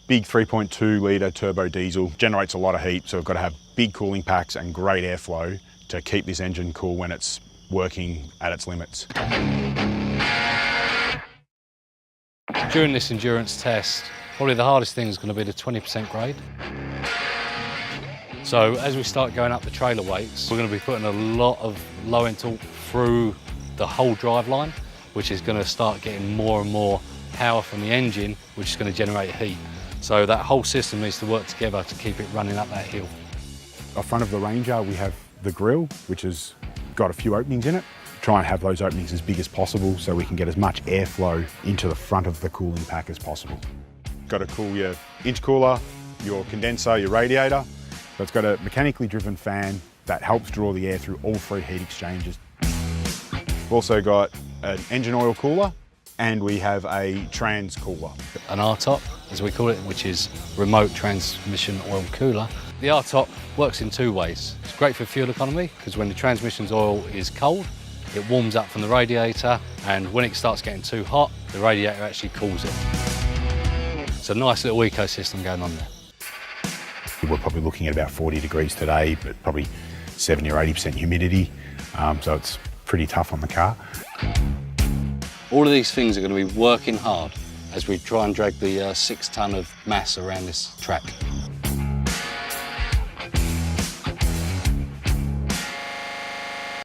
big 3.2 litre turbo diesel, generates a lot of heat, so we've got to have big cooling packs and great airflow to keep this engine cool when it's working at its limits. During this endurance test, probably the hardest thing is going to be the 20% grade. So as we start going up the trailer weights, we're going to be putting a lot of low end torque through the whole drive line, which is going to start getting more and more power from the engine, which is going to generate heat. So that whole system needs to work together to keep it running up that hill. Off front of the Ranger, we have the grille, which has got a few openings in it. Try and have those openings as big as possible so we can get as much airflow into the front of the cooling pack as possible. Got to cool your intercooler, your condenser, your radiator. So it's got a mechanically driven fan that helps draw the air through all three heat exchangers. We've also got an engine oil cooler, and we have a trans cooler. An R-top, as we call it, which is remote transmission oil cooler. The R-top works in two ways. It's great for fuel economy, because when the transmission's oil is cold, it warms up from the radiator, and when it starts getting too hot, the radiator actually cools it. It's a nice little ecosystem going on there. We're probably looking at about 40 degrees today, but probably 70 or 80% humidity, so it's pretty tough on the car. All of these things are going to be working hard as we try and drag the 6 tonne of mass around this track.